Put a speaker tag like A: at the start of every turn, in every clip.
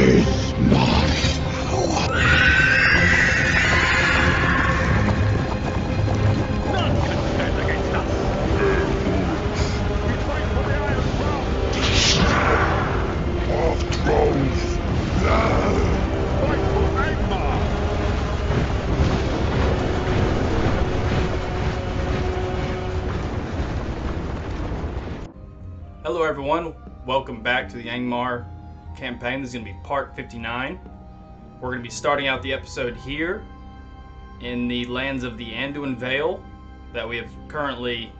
A: is my power.
B: None can stand against us. We fight for the Iron Crown.
A: Of trolls, blood.
B: Fight for Angmar.
C: Hello everyone, welcome back to the Angmar campaign. This is going to be part 59. We're going to be starting out the episode here in the lands of the Anduin Vale that we have currently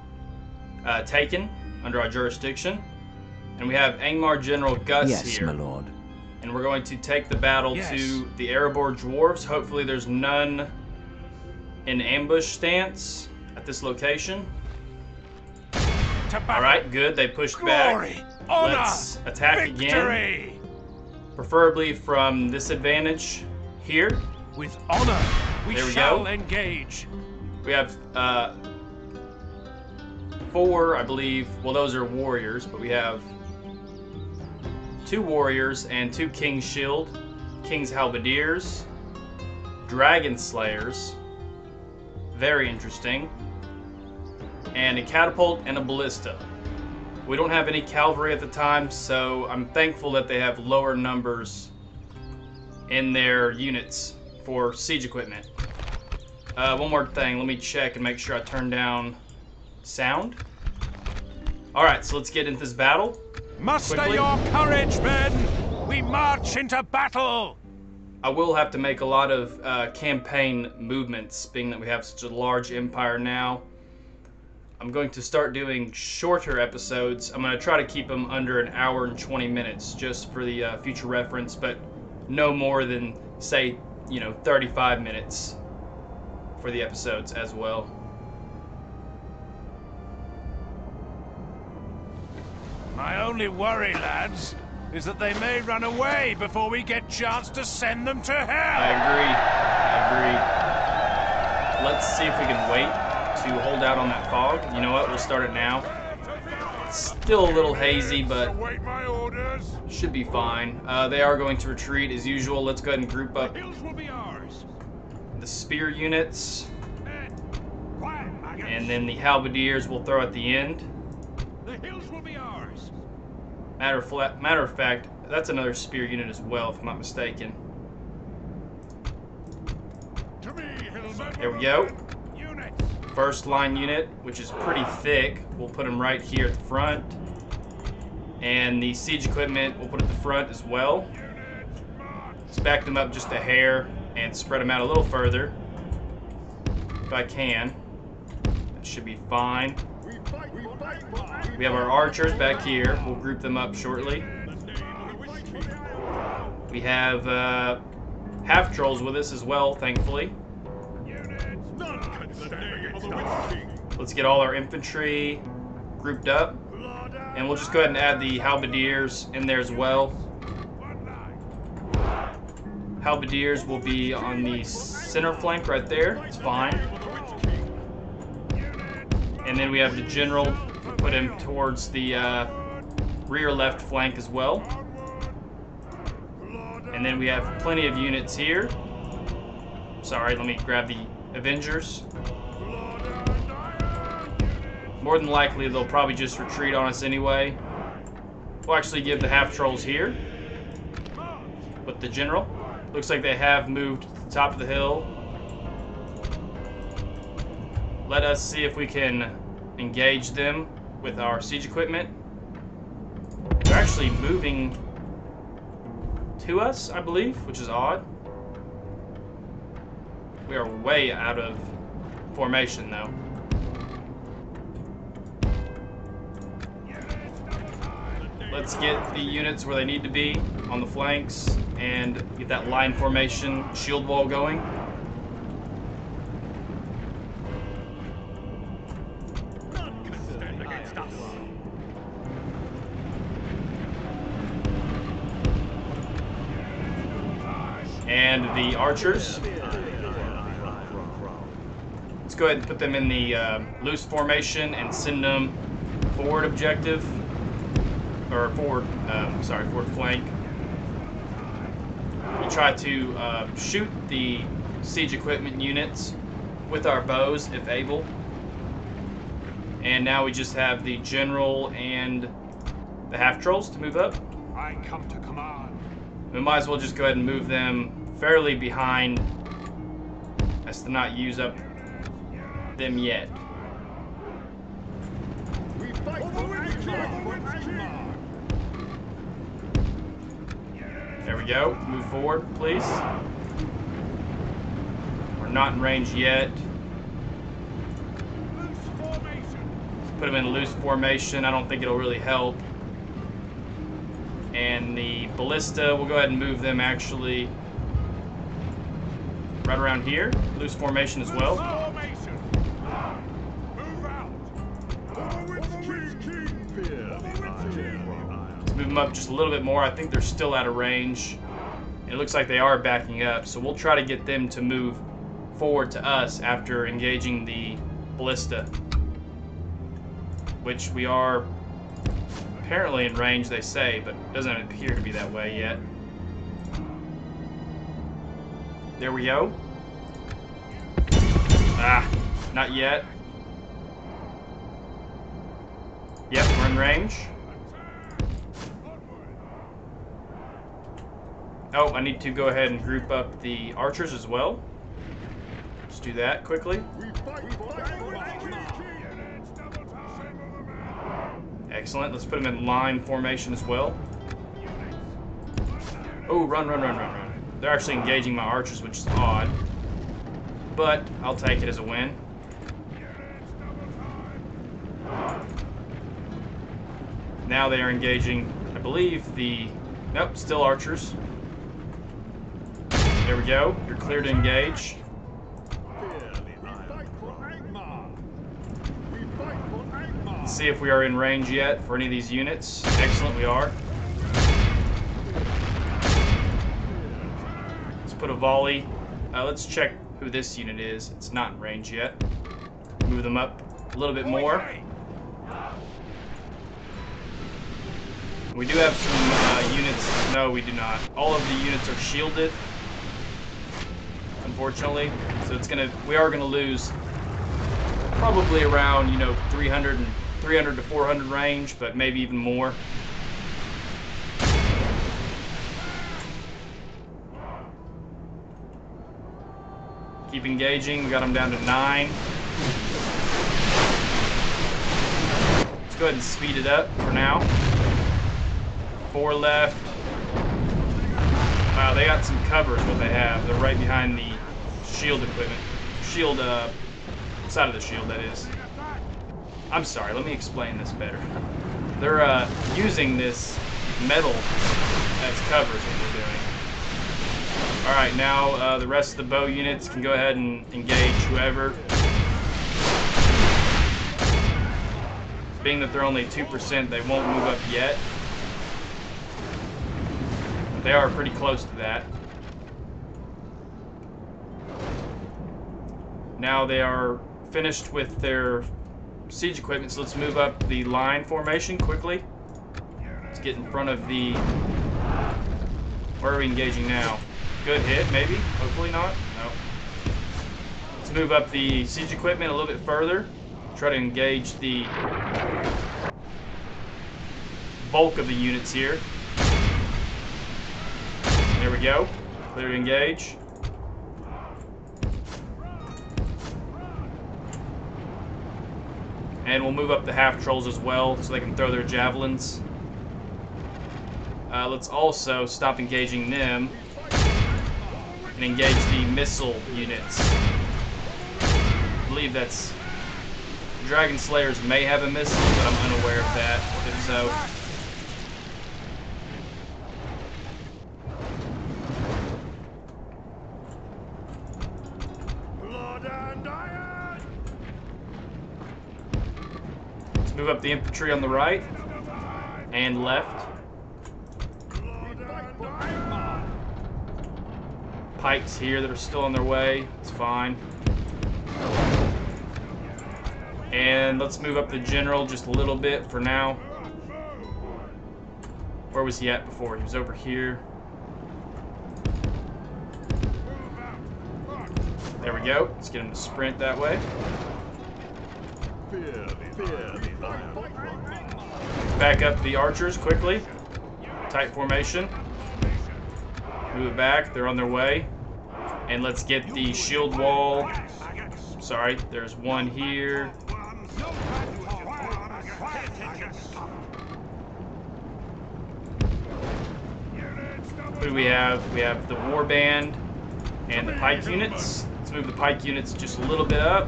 C: taken under our jurisdiction. And we have Angmar General Gus here.
D: Yes, my lord.
C: And we're going to take the battle to the Erebor Dwarfs. Hopefully there's none in ambush stance at this location. Alright, good. They pushed
B: Glory,
C: back.
B: honor,
C: Let's attack
B: victory.
C: again. Preferably from this advantage here.
B: With honor, we
C: There we
B: shall
C: go.
B: engage.
C: We have 4, I believe. Well, those are warriors, but we have 2 warriors and 2 King's Shield, King's Halberdiers, Dragon Slayers. Very interesting. And a catapult and a ballista. We don't have any cavalry at the time, so I'm thankful that they have lower numbers in their units for siege equipment. One more thing, let me check and make sure I turn down sound. Alright, so let's get into this battle.
B: Muster
C: quickly.
B: your courage, men. We march into battle.
C: I will have to make a lot of campaign movements, being that we have such a large empire now. I'm going to start doing shorter episodes. I'm going to try to keep them under an hour and 20 minutes just for the future reference, but no more than, say, 35 minutes for the episodes as well.
B: My only worry, lads, is that they may run away before we get chance to send them to hell.
C: I agree. Let's see if we can wait to hold out on that fog. You know what? We'll start it now. It's still a little hazy, but
B: Await my orders.
C: should be fine. They are going to retreat as usual. Let's go ahead and group up
B: Hills will be ours.
C: the spear units,
B: Quiet, maggots.
C: and then the halberdiers we'll throw at the end.
B: The hills will be ours.
C: Matter of fact, that's another spear unit as well, if I'm not mistaken.
B: To me, hillsmen.
C: There we go.
B: Units.
C: First line unit, which is pretty thick, we'll put them right here at the front. And the siege equipment we'll put at the front as well. Let's back them up just a hair and spread them out a little further, if I can. That should be fine. We have our archers back here. We'll group them up shortly. We have half trolls with us as well, thankfully. Let's get all our infantry grouped up. And we'll just go ahead and add the halberdiers in there as well. Halberdiers will be on the center flank right there. It's fine. And then we have the general. We'll put him towards the rear left flank as well. And then we have plenty of units here. Sorry, let me grab the Avengers. More than likely, they'll probably just retreat on us anyway. We'll actually give the half trolls here with the general. Looks like they have moved to the top of the hill. Let us see if we can engage them with our siege equipment. They're actually moving to us, I believe, which is odd. We are way out of formation, though. Let's get the units where they need to be on the flanks and get that line formation shield wall going. And the archers. Let's go ahead and put them in the loose formation and send them forward objective. Or forward, forward flank. We'll try to shoot the siege equipment units with our bows if able. And now we just have the general and the half-trolls to move up.
B: I come to command.
C: We might as well just go ahead and move them fairly behind as to not use up them yet.
B: We fight for Angmar.
C: There we go. Move forward, please. We're not in range yet. Put them in loose formation. I don't think it'll really help. And the ballista, we'll go ahead and move them actually right around here. Loose formation as well. Let's move them up just a little bit more. I think they're still out of range. It looks like they are backing up, so we'll try to get them to move forward to us after engaging the ballista, which we are apparently in range, they say, but it doesn't appear to be that way yet. There we go. Ah, not yet. Yep, we're in range. Oh, I need to go ahead and group up the archers as well. Let's do that quickly. Excellent. Let's put them in line formation as well. Oh, run, run, run, run, run. They're actually engaging my archers, which is odd. But I'll take it as a win. Now they are engaging, I believe, the... Nope, still archers. There we go. You're clear to engage. Let's see if we are in range yet for any of these units. Excellent, we are. Let's put a volley. Let's check who this unit is. It's not in range yet. Move them up a little bit more. We do have some units. No, we do not. All of the units are shielded, unfortunately. So we are gonna lose probably around 300 to 400 range, but maybe even more. Keep engaging. We got them down to 9. Let's go ahead and speed it up for now. 4 left. Wow, they got some cover is what they have. They're right behind the shield equipment. Shield, side of the shield, that is. I'm sorry, let me explain this better. They're using this metal as cover is what they're doing. Alright, now the rest of the bow units can go ahead and engage whoever. Being that they're only 2%, they won't move up yet. But they are pretty close to that. Now they are finished with their siege equipment, so let's move up the line formation quickly. Let's get in front of the... Where are we engaging now? Good hit, maybe? Hopefully not. No. Let's move up the siege equipment a little bit further. Try to engage the bulk of the units here. There we go. Clear to engage. And we'll move up the half-trolls as well so they can throw their javelins. Let's also stop engaging them and engage the missile units. I believe that's... Dragon Slayers may have a missile, but I'm unaware of that, if so. Let's move up the infantry on the right and left. Pikes here that are still on their way. It's fine. And let's move up the general just a little bit for now. Where was he at before? He was over here. There we go. Let's get him to sprint that way. Back up the archers quickly. Tight formation. Move it back. They're on their way. And let's get the shield wall. Sorry, there's one here. Who do we have? We have the warband and the pike units. Let's move the pike units just a little bit up.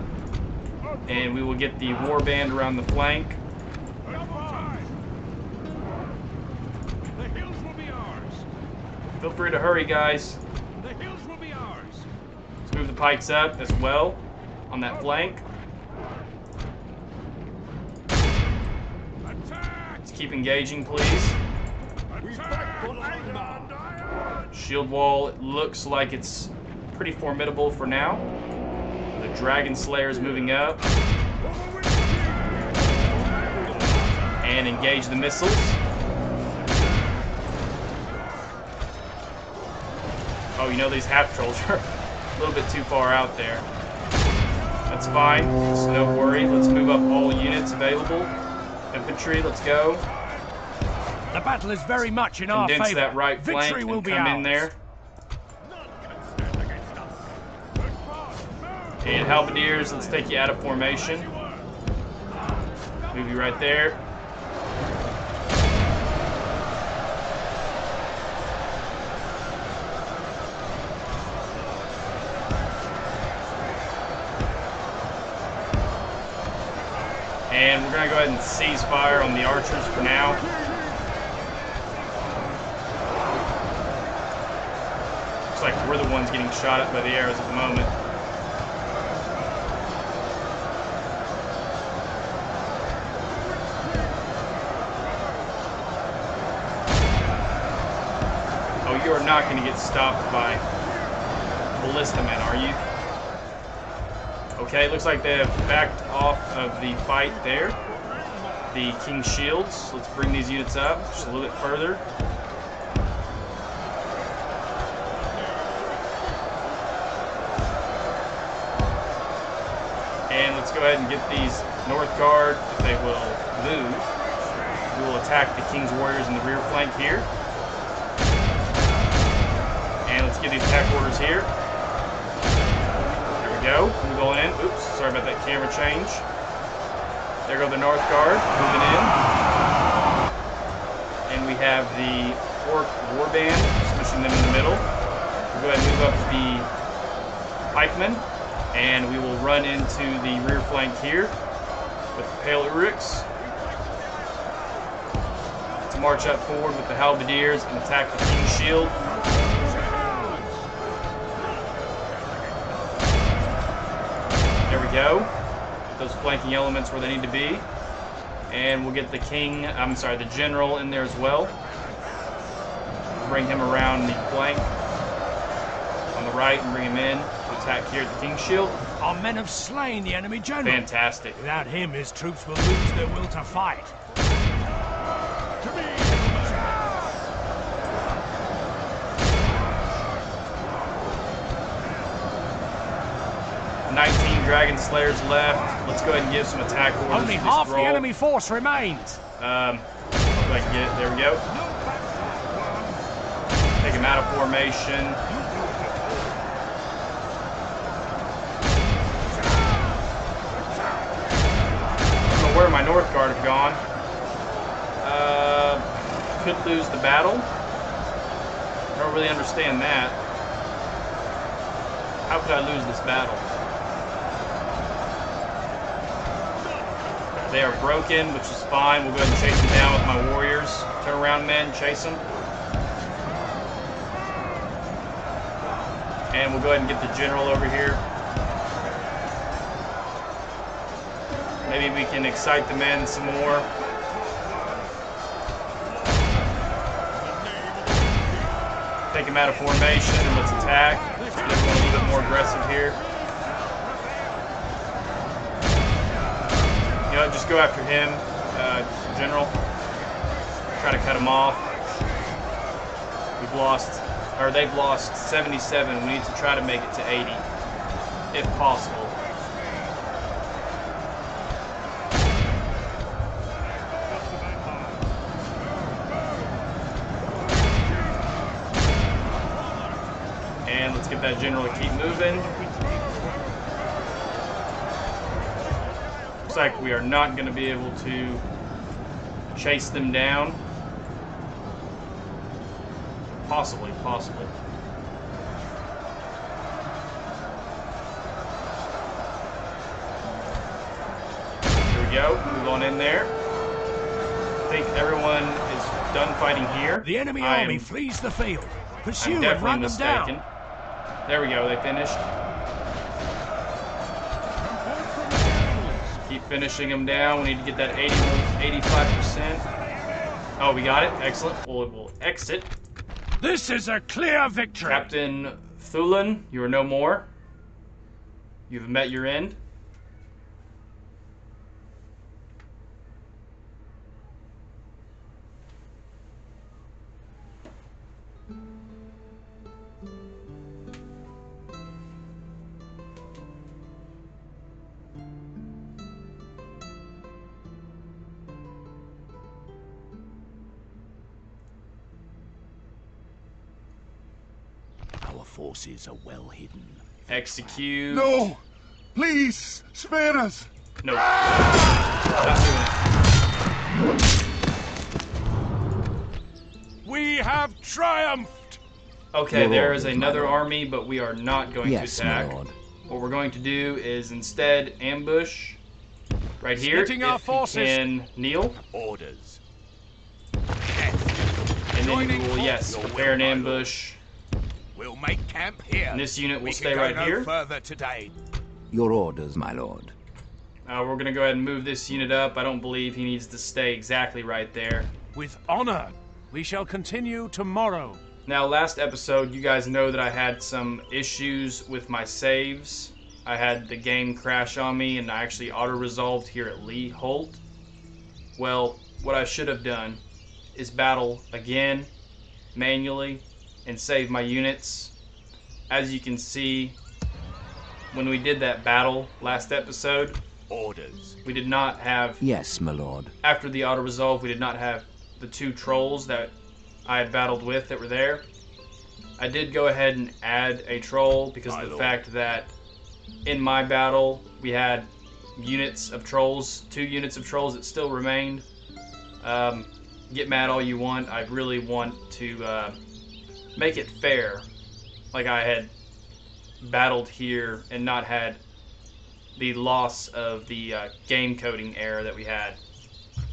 C: And we will get the warband around the flank. Feel free to hurry, guys. Let's move the pikes up as well on that flank. Let's keep engaging, please. Shield wall, it looks like it's pretty formidable for now. The Dragon Slayer is moving up. And engage the missiles. Oh, you know, these half trolls are a little bit too far out there. That's fine. It's no worry. Let's move up all units available. Infantry, let's go.
B: The battle is very much in our favor.
C: Condense that right flank
B: Victory will
C: and
B: be
C: come
B: ours.
C: in there. And halberdiers, let's take you out of formation. Move you right there. And we're going to go ahead and cease fire on the archers for now. Looks like we're the ones getting shot at by the arrows at the moment. Oh, you are not going to get stopped by ballista men, are you? Okay, looks like they have backed off of the fight there. The King's Shields. Let's bring these units up just a little bit further. And let's go ahead and get these North Guard, if they will move. We will attack the King's Warriors in the rear flank here. And let's get these attack orders here. Go. Move on in. Oops, sorry about that camera change. There go the North Guard, moving in. And we have the Orc Warband, pushing them in the middle. We'll go ahead and move up the Pikemen, and we will run into the rear flank here with the Pale Uruks. To march up forward with the Halberdiers and attack the King's Shield. There we go. Get those flanking elements where they need to be. And we'll get the the general in there as well. Bring him around the flank on the right and bring him in to attack here at the King's Shield.
B: Our men have slain the enemy general.
C: Fantastic.
B: Without him, his troops will lose their will to fight.
C: 19 Dragon Slayers left. Let's go ahead and give some attack orders.
B: Only half the enemy force remains.
C: If I can get it. There we go. Take him out of formation. I don't know where my North Guard have gone. Could lose the battle. I don't really understand that. How could I lose this battle? They are broken, which is fine. We'll go ahead and chase them down with my warriors. Turn around, men, chase them. And we'll go ahead and get the general over here. Maybe we can excite the men some more. Take him out of formation and let's attack. Get everyone a little bit more aggressive here. You know, just go after him, General. Try to cut him off. They've lost 77. We need to try to make it to 80. if possible. And let's get that general to keep moving. Looks like we are not going to be able to chase them down. Possibly. Here we go. Move on in there. I think everyone is done fighting here.
B: The enemy army flees the field. Pursue
C: I'm
B: and run
C: definitely
B: them down.
C: mistaken. There we go. They finished. Keep finishing them down. We need to get that 85%. Oh, we got it. Excellent. We'll exit.
B: This is a clear victory.
C: Captain Thulin, you are no more. You've met your end.
B: Our forces are well hidden.
C: Execute.
A: No! Please, spare us!
C: No. Not doing it.
B: We have triumphed!
C: Okay, there is another army, but we are not going to attack.
D: My lord.
C: What we're going to do is instead ambush right here.
B: Splitting our forces.
C: You can kneel.
B: Orders.
C: And then we will, yes, prepare an ambush.
B: We'll make camp here.
C: And this unit will
B: We
C: stay
B: can go
C: right
B: no
C: here.
B: further today.
D: Your orders, my lord.
C: We're going to go ahead and move this unit up. I don't believe he needs to stay exactly right there.
B: With honor, we shall continue tomorrow.
C: Now, last episode, you guys know that I had some issues with my saves. I had the game crash on me, and I actually auto-resolved here at Lee Holt. Well, what I should have done is battle again, manually, and save my units. As you can see, when we did that battle last episode,
B: Orders.
C: we did not have,
D: Yes, my lord.
C: after the auto-resolve, we did not have the 2 trolls that I had battled with that were there. I did go ahead and add a troll because of the fact that in my battle we had units of trolls, 2 units of trolls that still remained. Get mad all you want. I really want to make it fair, like I had battled here and not had the loss of the game coding error that we had.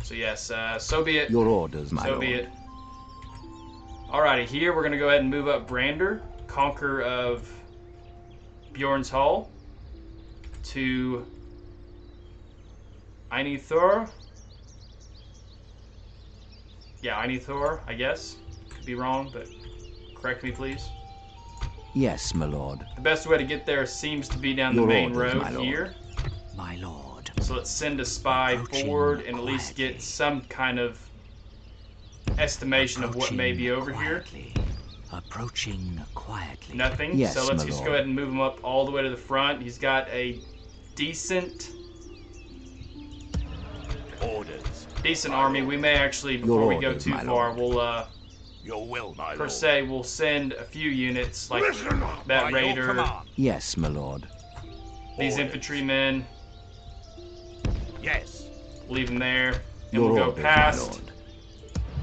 C: So yes, so be it.
D: Your orders, my
C: So
D: lord.
C: be it. Alrighty, here we're going to go ahead and move up Brander, conqueror of Bjorn's Hall, to Einithor. Yeah, Einithor, I guess. Could be wrong, but correct me, please.
D: Yes, my lord.
C: The best way to get there seems to be down the
D: Your
C: main
D: orders,
C: road
D: my lord.
C: here.
D: My lord.
C: So let's send a spy
D: Approaching
C: forward and at least
D: quietly.
C: get some kind of estimation of what may be over here.
D: Approaching quietly.
C: Nothing.
D: Yes,
C: so let's
D: my
C: just
D: lord.
C: go ahead and move him up all the way to the front. He's got a decent army. We may actually, before we go
D: orders,
C: too
D: my
C: far,
D: lord.
C: we'll
B: Your will, my
C: per
B: lord.
C: se we'll send a few units like
A: Listen up!
C: that
B: By your
C: raider,
B: command.
D: Yes, my lord.
C: these
B: Orders.
C: infantrymen.
B: Yes.
C: Leave them there, and
D: Your
C: we'll go
D: orders, my
C: past,
D: lord.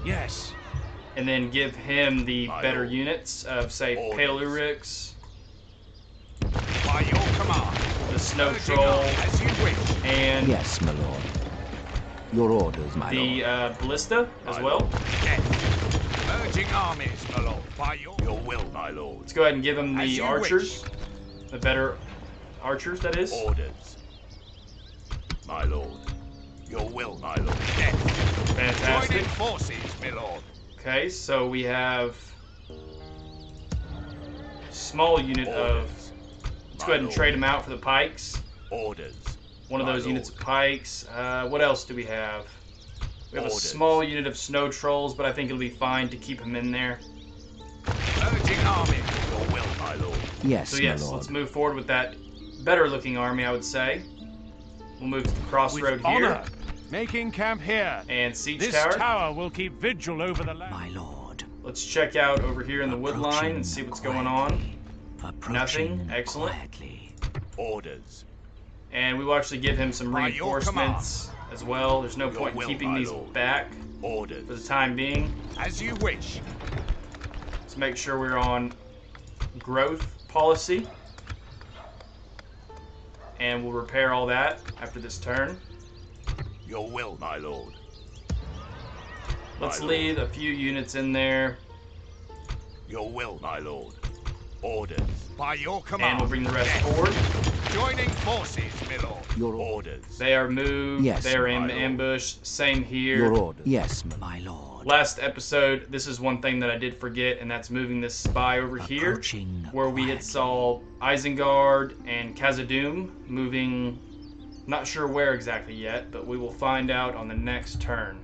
B: Yes.
C: and then give him the
B: My
C: better
B: lord.
C: units of say
B: Orders.
C: Palurix,
B: By your command.
C: the Snow
B: Urging
C: Troll,
B: on as you wish.
C: and
D: Yes, my lord. Your orders, my
C: the
D: lord.
C: Ballista as
B: My
C: well.
B: lord. Yes. Urging armies, my lord. By your will, my lord.
C: Let's go ahead and give him
B: As
C: the
B: you
C: archers, the better archers, that is.
B: Orders. My lord. Your will, my lord. Yes.
C: Fantastic.
B: Joining forces, my lord.
C: Okay, so we have small unit of.
B: Orders.
C: Let's go ahead and trade them out for the pikes.
B: Orders.
C: One of
B: My
C: those units of
B: lord.
C: pikes. What else do we have? We have a
B: Orders.
C: small unit of snow trolls, but I think it'll be fine to keep them in there.
B: Urging armies. Your will, my lord.
D: Yes,
C: So
D: my
C: yes,
D: lord.
C: let's move forward with that better looking army, I would say. We'll move to the crossroad here.
B: Honor, making camp here.
C: And siege
B: This
C: tower.
B: tower will keep vigil over the land.
D: My lord.
C: Let's check out over here in the wood line and see what's going on. Nothing. Excellent.
D: Quietly.
E: Orders.
C: And we will actually give him some
E: By your
C: reinforcements as well. There's no
E: Your
C: point in
E: will,
C: keeping
E: my
C: these
E: lord.
C: back
E: Orders.
C: for the time being.
E: As you wish.
C: Let's make sure we're on growth policy. And we'll repair all that after this turn.
E: Your will, my lord.
C: Let's
E: My
C: leave a few units in there.
E: Your will, my lord. Orders. By your command.
C: And we'll bring the rest
E: Yes.
C: forward.
E: Joining forces, my lord.
D: Your
E: orders.
C: They are moved.
D: Yes,
C: They're in
E: my lord.
C: ambush. Same here.
D: Your orders. Yes, my lord.
C: Last episode, this is one thing that I did forget, and that's moving this spy over here,
D: Approaching
C: where we had
D: quietly.
C: saw Isengard and Khazad-Dum moving. Not sure where exactly yet, but we will find out on the next turn.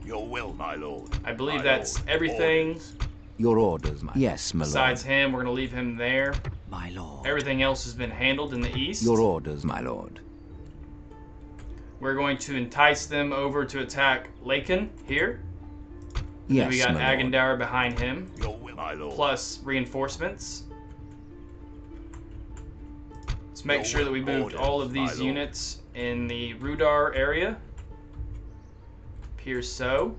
E: Your will, my lord.
C: I believe
E: My
C: that's
E: lord.
C: everything.
E: Orders.
D: Your orders, my Yes, my
C: Besides
D: lord.
C: him, we're going to leave him there.
D: My lord.
C: Everything else has been handled in the east.
D: Your orders, my lord.
C: We're going to entice them over to attack Laken here.
D: Yes,
C: We got
D: my lord.
C: Agendour behind him,
E: Your will, my lord.
C: plus reinforcements. Let's make
E: Your
C: sure that we
E: will,
C: moved all of
E: orders, my
C: these
E: lord.
C: units in the Rudar area. Appears so.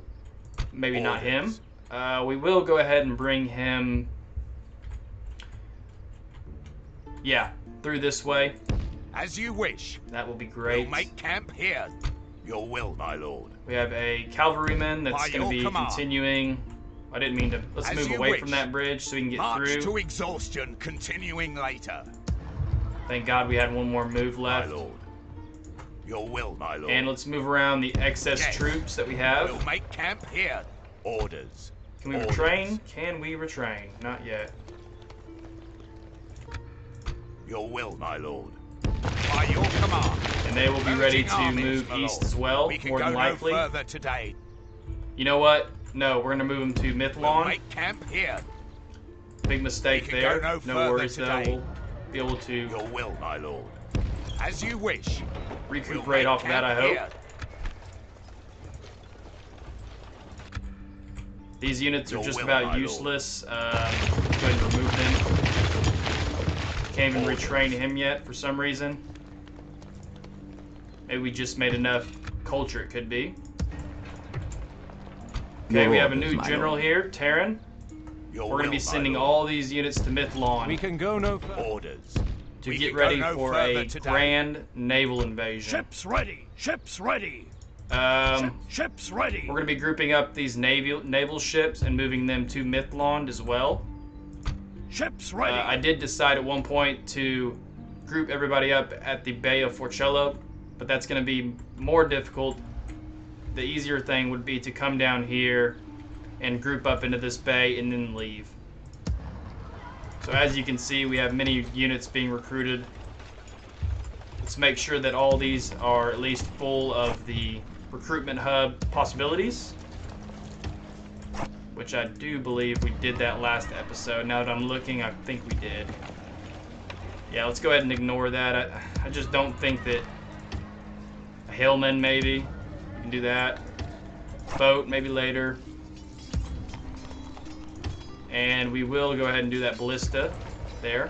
C: Maybe not him.
E: Orders.
C: We will go ahead and bring him, yeah, through this way.
E: As you wish.
C: That will be great.
E: We'll make camp here. Your will, my lord.
C: We have a cavalryman that's
E: By
C: going to
E: your
C: be
E: command.
C: continuing. I didn't mean to. Let's
E: As
C: move
E: you
C: away
E: wish.
C: from that bridge so we can get
E: March
C: through.
E: to exhaustion, continuing later.
C: Thank God we had one more move
E: My
C: left.
E: lord. Your will, my lord.
C: And let's move around the excess
E: Yes.
C: troops that we have.
E: We'll make camp here. Orders.
C: Can we
E: Orders.
C: retrain? Can we retrain? Not yet.
E: Your will, my lord. By your command.
C: And they will be ready
E: Merging
C: to
E: armies,
C: move
E: my
C: east
E: lord.
C: as well,
E: We can
C: more
E: go
C: than likely.
E: no further today.
C: You know what? No, we're going to move them to
E: We'll
C: Mithlon.
E: make camp here.
C: Big mistake
E: We can
C: there.
E: go no
C: No
E: further
C: worries though.
E: today.
C: We'll be able to
E: Your will, my lord. As you wish. We'll
C: recuperate
E: make
C: off of that, I
E: camp
C: hope.
E: here.
C: These units are
E: Your
C: just
E: will,
C: about
E: my lord.
C: useless. Go ahead and remove them. Can't even
E: Orders.
C: retrain him yet for some reason. Maybe we just made enough culture, it could be. Okay,
D: Your
C: we have a
D: orders,
C: new
D: my
C: general
D: lord.
C: here, Terran.
E: Your
C: We're going to
E: will,
C: be
E: my
C: sending
E: lord.
C: all these units to Mithlon
B: We can go no further.
E: Orders.
C: to
E: we
C: get
E: can go
C: ready
E: no
C: for
E: further
C: a
E: today.
C: grand naval invasion.
A: Ships ready! Ships ready! Ships ready!
C: We're going to be grouping up these naval ships and moving them to Mithlond as well.
A: Ships ready!
C: I did decide at one point to group everybody up at the Bay of Forcello, but that's going to be more difficult. The easier thing would be to come down here and group up into this bay and then leave. So as you can see, we have many units being recruited. Let's make sure that all these are at least full of the recruitment hub possibilities, which I do believe we did that last episode. Now that I'm looking, I think we did. Yeah, let's go ahead and ignore that. I just don't think that a Hillman, maybe. We can do that. Boat, maybe later. And we will go ahead and do that ballista there.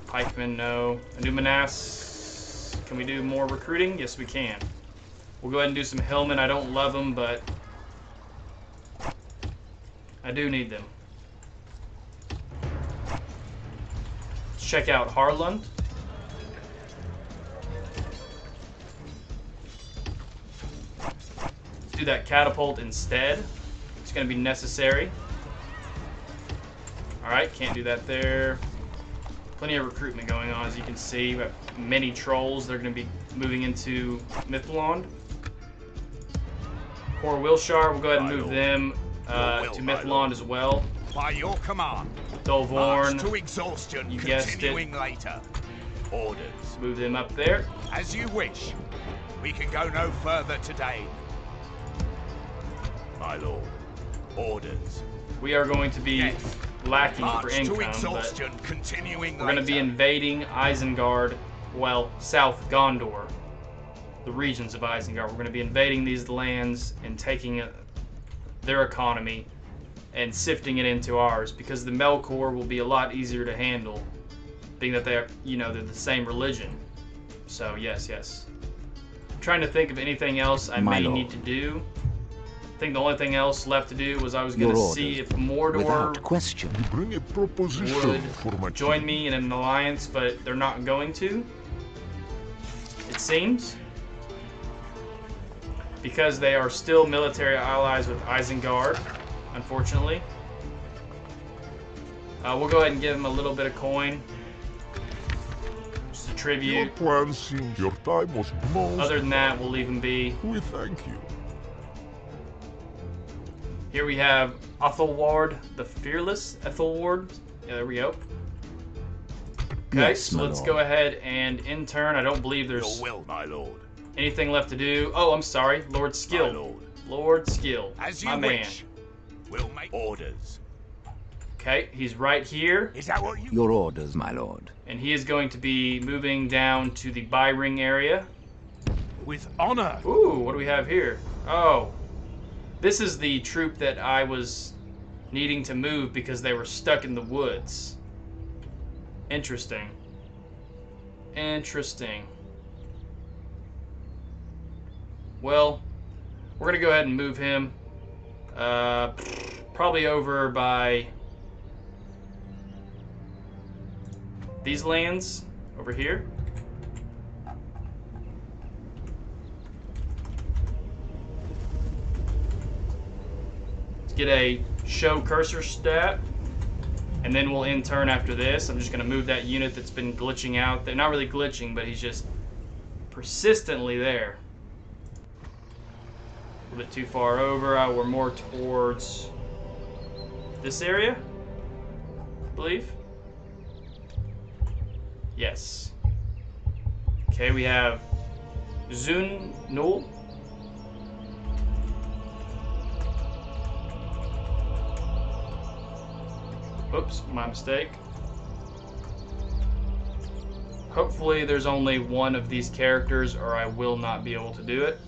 C: Pikemen, no. Numinas, can we do more recruiting? Yes, we can. We'll go ahead and do some Hillmen. I don't love them, but I do need them. Let's check out Harlund. Let's do that catapult instead. It's going to be necessary. Alright, can't do that there. Plenty of recruitment going on, as you can see. We have many trolls. They're going to be moving into Mithlond. Or Wilshire, we'll go ahead and move them to Mithlond as well.
E: By your command. March
C: Dolvorn,
E: to exhaustion,
C: you guessed it.
E: continuing later. Orders.
C: move them up there.
E: As you wish. We can go no further today. My lord. Orders.
C: We are going to be
E: Yes.
C: lacking for
E: March to
C: income, but
E: exhaustion, continuing
C: we're going to be invading Isengard, well, South Gondor, the regions of Isengard. We're going to be invading these lands and taking their economy and sifting it into ours, because the Melkor will be a lot easier to handle, being that they're, they're the same religion. So yes. I'm trying to think of anything else I may need to do. I think the only thing else left to do was I was going to see if Mordor
D: without question.
F: Bring a proposition for my
C: would join
F: team.
C: me in an alliance, but they're not going to, it seems, because they are still military allies with Isengard, unfortunately. We'll go ahead and give them a little bit of coin, just a
F: Your
C: tribute.
F: plan seems your time was most.
C: Other than that, we'll leave them be.
F: We thank you.
C: Here we have Ethelward the Fearless. Ethelward. Yeah, there we go. Okay,
D: Yes,
C: so
D: my
C: let's
D: lord.
C: go ahead and intern. I don't believe there's
E: Your will, my lord.
C: anything left to do. Oh, I'm sorry. Lord
E: My
C: Scyld.
E: lord.
C: Lord Scyld.
E: As you
C: My man.
E: wish. We'll make orders.
C: Okay, he's right here,
E: Is that what you...
D: Your orders, my lord.
C: and he is going to be moving down to the Byring area.
B: With honor.
C: Ooh, what do we have here? Oh, this is the troop that I was needing to move because they were stuck in the woods. Interesting. Interesting. Well, we're going to go ahead and move him. Probably over by these lands over here. Let's get a show cursor stat, and then we'll intern after this. I'm just going to move that unit that's been glitching out. They're not really glitching, but he's just persistently there. A little bit too far over. We're more towards this area, I believe. Yes. Okay, we have Zun Nul. Oops, my mistake. Hopefully there's only one of these characters, or I will not be able to do it.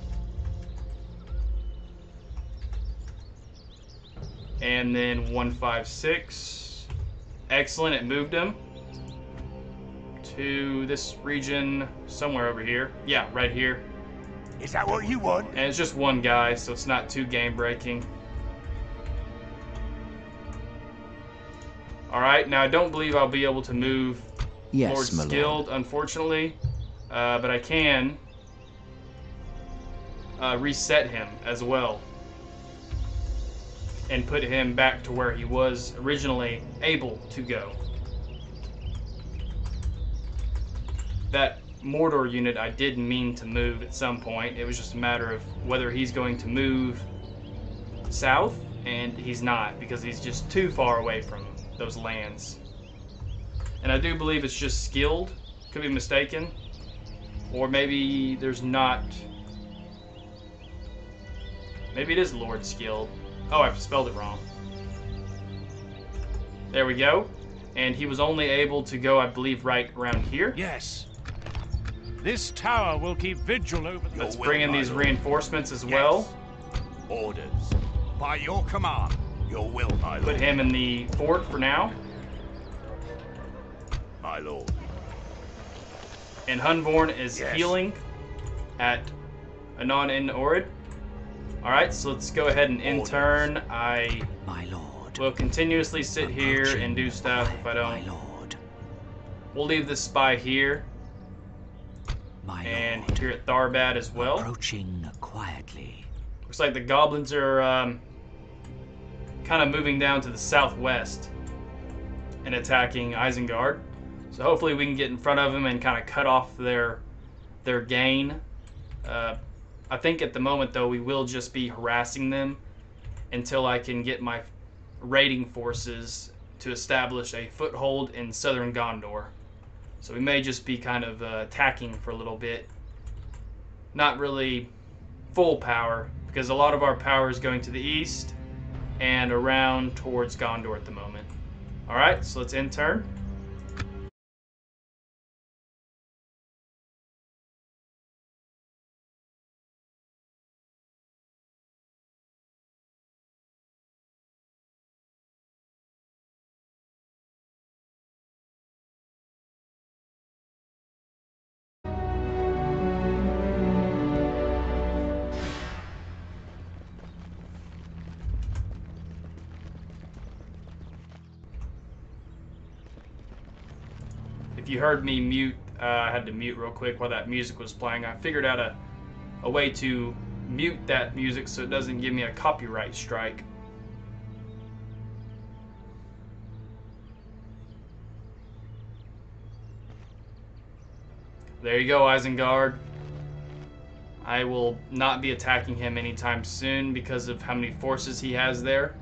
C: And then 156. Excellent, it moved him to this region somewhere over here. Yeah, right here.
E: Is that what you want?
C: And it's just one guy, so it's not too game breaking. Alright, now I don't believe I'll be able to move
D: Yes,
C: Lord
D: my lord.
C: Scyld, unfortunately. But I can reset him as well. And put him back to where he was originally able to go. That Mordor unit I did mean to move at some point. It was just a matter of whether he's going to move south, and he's not, because he's just too far away from those lands. And I do believe it's just Skilled. Could be mistaken. Or maybe there's not. Maybe it is Lord Scyld. Oh, I spelled it wrong. There we go. And he was only able to go, I believe, right around here.
B: Yes. This tower will keep vigil over the...
C: Let's
E: Your
C: bring
E: will,
C: in
E: my
C: these
E: lord.
C: reinforcements as
E: Yes.
C: well.
E: Orders. By your command. Your will, my
C: Put
E: lord.
C: him in the fort for now.
E: My lord.
C: And Hunvorn is
E: Yes.
C: healing at Anon in Orid. Alright, so let's go ahead and intern. I
D: My lord.
C: will continuously sit here and do stuff if I
D: My
C: don't.
D: lord.
C: We'll leave this spy here.
D: My
C: And
D: lord.
C: here at Tharbad as well.
D: Approaching quietly.
C: Looks like the goblins are kind of moving down to the southwest and attacking Isengard. So hopefully we can get in front of them and kind of cut off their gain. I think at the moment, though, we will just be harassing them until I can get my raiding forces to establish a foothold in southern Gondor. So we may just be kind of attacking for a little bit. Not really full power, because a lot of our power is going to the east and around towards Gondor at the moment. Alright, so let's end turn. If you heard me mute, I had to mute real quick while that music was playing. I figured out a way to mute that music so it doesn't give me a copyright strike. There you go, Isengard. I will not be attacking him anytime soon because of how many forces he has there.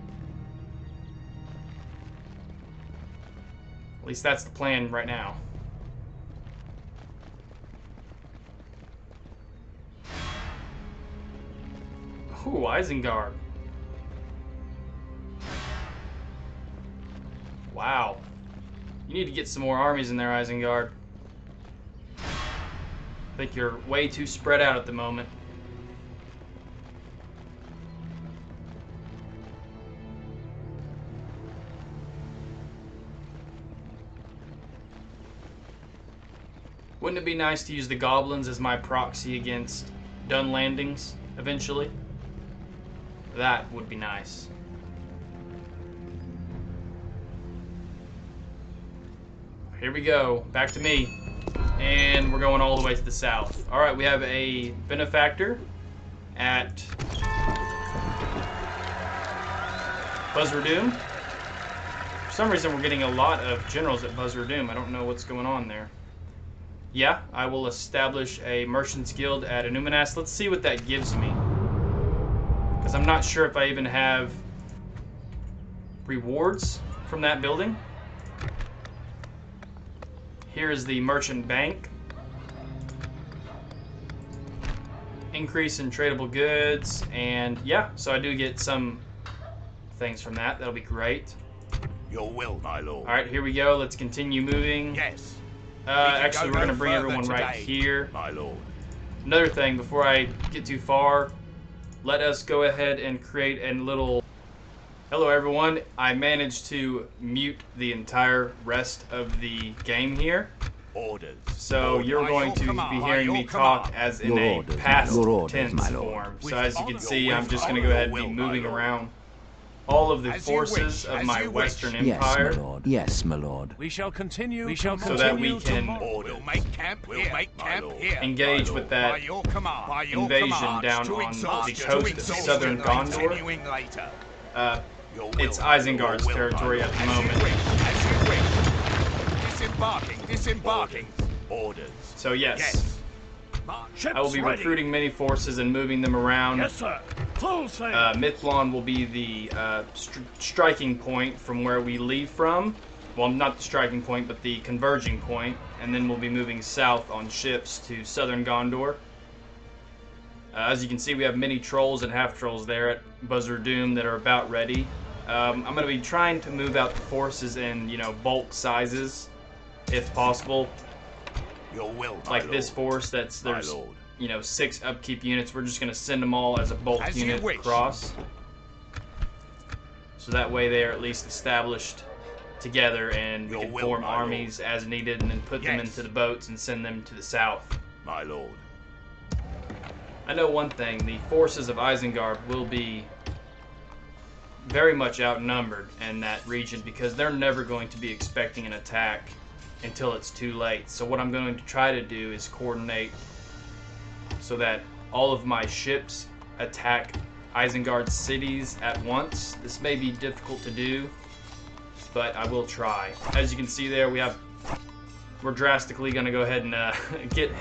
C: At least that's the plan right now. Ooh, Isengard. Wow. You need to get some more armies in there, Isengard. I think you're way too spread out at the moment. Wouldn't it be nice to use the goblins as my proxy against Dun landings eventually? That would be nice. Here we go. Back to me. And we're going all the way to the south. Alright, we have a benefactor at Khazad-Dum. For some reason, we're getting a lot of generals at Khazad-Dum. I don't know what's going on there. Yeah, I will establish a merchant's guild at Anuminas. Let's see what that gives me. Because I'm not sure if I even have rewards from that building. Here is the merchant bank. Increase in tradable goods, and yeah, so I do get some things from that. That'll be great.
E: Your will, my lord.
C: All right, here we go. Let's continue moving.
E: Yes.
C: Actually, we're gonna bring everyone right here.
E: My lord.
C: Another thing, before I get too far, let us go ahead and create a little... Hello everyone, I managed to mute the entire rest of the game here.
E: Orders.
C: So you're going to be hearing me talk as in a past tense form. So as you can see, I'm just going to go ahead and be moving around all of the forces of my Western Empire.
D: Yes, my lord. Yes, my lord.
B: We shall continue.
C: So that we can
E: We'll make camp here.
C: engage with that invasion down on the coast of southern Gondor. It's Isengard's territory at the moment.
E: Disembarking. Orders.
C: So yes, I will be recruiting many forces and moving them around.
A: Yes, sir. Full sail.
C: Mithlon will be the striking point from where we leave from. Well, not the striking point, but the converging point. And then we'll be moving south on ships to southern Gondor. As you can see, we have many trolls and half-trolls there at Khazad-Dum that are about ready. I'm going to be trying to move out the forces in, bulk sizes, if possible.
E: Your will,
C: like this force, there's 6 upkeep units. We're just going to send them all as a bulk unit across. So that way they are at least established together, and we can form armies as needed and then put them into the boats and send them to the south.
E: My lord.
C: I know one thing, the forces of Isengard will be very much outnumbered in that region because they're never going to be expecting an attack until it's too late. So what I'm going to try to do is coordinate so that all of my ships attack Isengard's cities at once. This may be difficult to do, but I will try. As you can see there, we're drastically going to go ahead and get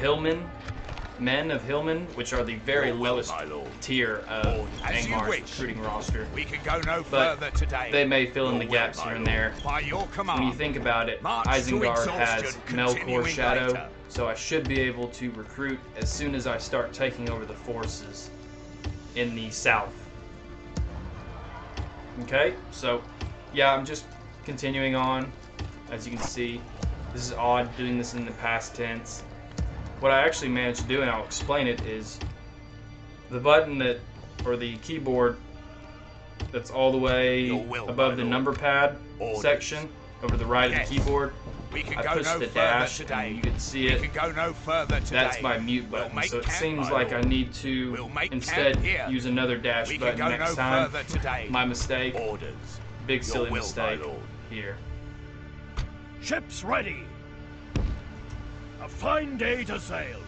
C: men of Hillmen, which are the very lowest tier of Angmar's recruiting roster.
E: We can go no
C: But
E: further today.
C: they may fill in the gaps here and there.
E: By your command.
C: When you think about it,
E: March to
C: Isengard has
E: exhaustion,
C: Melkor
E: continuing
C: Shadow,
E: later.
C: so I should be able to recruit as soon as I start taking over the forces in the south. Okay, so yeah, I'm just continuing on. As you can see, this is odd doing this in the past tense. What I actually managed to do, and I'll explain it, is the button that, or the keyboard that's all the way above the number pad section, over to the right of the keyboard. I pushed the dash, and you can see it. That's my mute button, so it seems like I need to instead use another dash button next time. My mistake. Big silly mistake here.
A: Ships ready. A fine day to sail.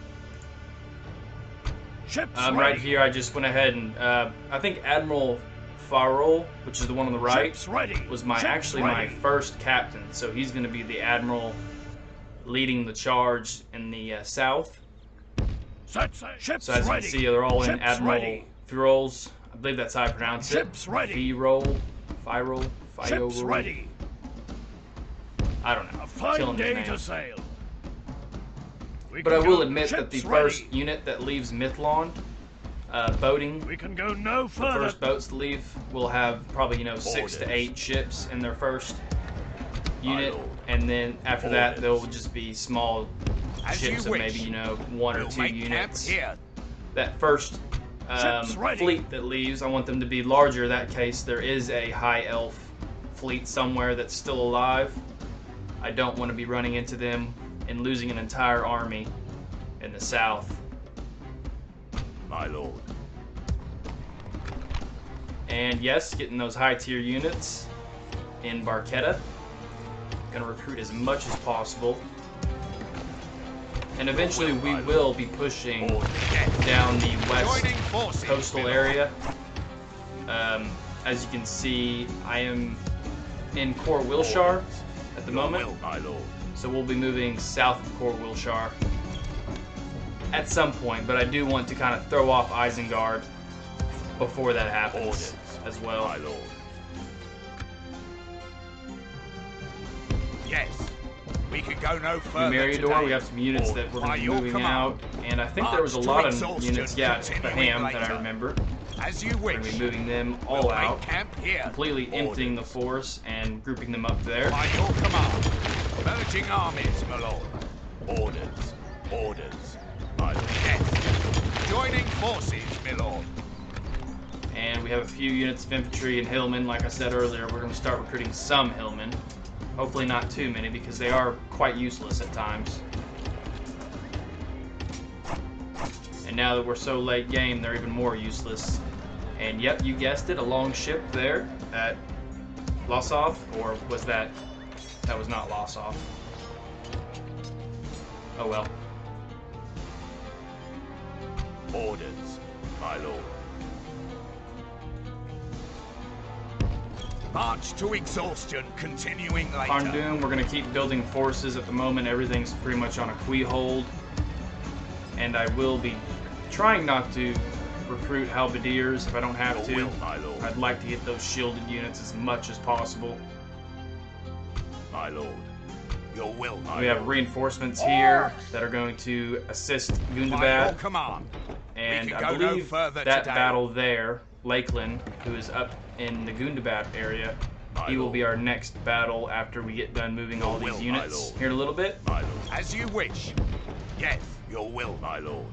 A: Ships ready.
C: Right here, I just went ahead and I think Admiral Farrell, which is the one on the right, was actually my first captain. So he's going to be the admiral leading the charge in the south. So as you can see, they're all in Admiral Farrell's. I believe that's how I pronounce it. V-roll, Fi-roll, Fi-roll. I don't know. Killing his name. But I will admit that the first unit that leaves Mithlond, boating,
A: we can go no further.
C: The first boats to leave will have probably 6 to 8 ships in their first unit, and then after that they'll just be small ships of maybe 1 or 2 units. That first fleet that leaves, I want them to be larger. In that case, there is a high elf fleet somewhere that's still alive. I don't want to be running into them and losing an entire army in the south.
E: My lord.
C: And yes, getting those high tier units in Barchetta. Gonna recruit as much as possible. And eventually we will be pushing down the west coastal area. As you can see, I am in Cor Wilshire at the moment. So we'll be moving south of Cor Wilshire at some point, but I do want to kind of throw off Isengard before that happens as well.
E: My lord. Yes, we can go no further.
C: Meriador, we have some units that we're going to be moving out, and I think there was a lot of units, Baham, that I remember.
E: As you
C: We're going to be moving them all out, completely emptying the force and grouping them up there.
E: By your command, merging armies, my lord. Orders, orders, my lord. Yes, joining forces, my lord.
C: And we have a few units of infantry and hillmen. Like I said earlier, we're going to start recruiting some hillmen. Hopefully not too many, because they are quite useless at times. And now that we're so late game, they're even more useless. And yep, you guessed it, a long ship there at Lossoth, or was that was not Lossoth. Oh well.
E: Orders, my lord. March to exhaustion, continuing later.
C: Khazad-Dum, we're going to keep building forces at the moment. Everything's pretty much on a hold. And I will be trying not to recruit halberdiers if I don't have to. I'd like to get those shielded units as much as possible.
E: My lord. Your will, my
C: We have reinforcements here that are going to assist Gundabad. And I believe that battle there, Lakeland, who is up in the Gundabad area, he will be our next battle after we get done moving all these units here in a little bit.
E: As you wish. Yes, your will, my lord.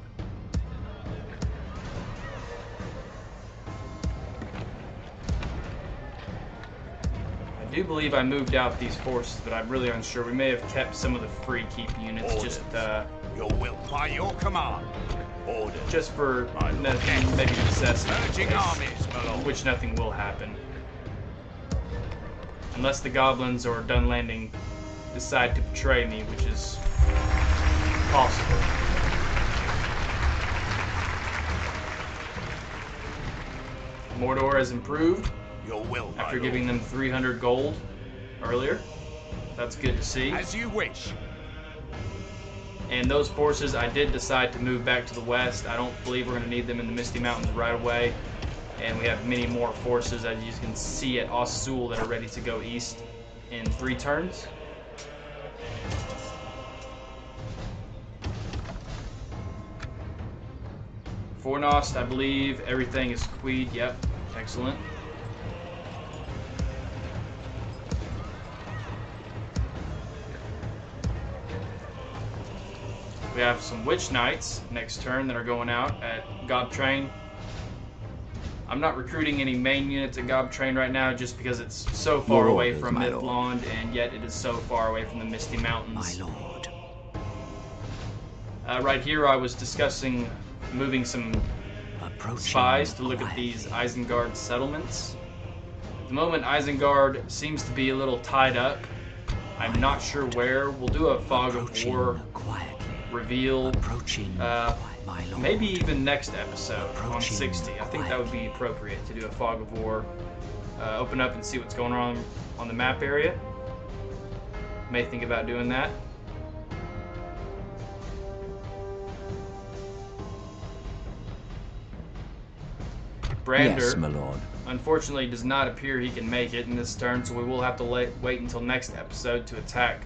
C: I do believe I moved out these forces, but I'm really unsure. We may have kept some of the free keep units, just
E: your will, by your command. Order.
C: Just for maybe necessity, which nothing will happen. Unless the goblins or Dunlanding decide to betray me, which is possible. Mordor has improved
E: Your will,
C: after giving them 300 gold earlier. That's good to see.
E: As you wish.
C: And those forces, I did decide to move back to the west. I don't believe we're going to need them in the Misty Mountains right away. And we have many more forces, as you can see, at Ossul that are ready to go east in 3 turns. Fornost, I believe everything is Queed. Yep, excellent. We have some Witch Knights next turn that are going out at Gobtrain. I'm not recruiting any main units at Gobtrain right now just because it's so far away from Mythlond, and yet it is so far away from the Misty Mountains.
D: My lord.
C: Right here I was discussing moving some spies to look at these Isengard settlements. At the moment, Isengard seems to be a little tied up. I'm not sure where. We'll do a Fog of War reveal, maybe even next episode on 60. I think that would be appropriate to do a Fog of War. Open up and see what's going on the map area. May think about doing that. Brander,
D: yes, my lord.
C: unfortunately, does not appear he can make it in this turn, so we will have to wait until next episode to attack.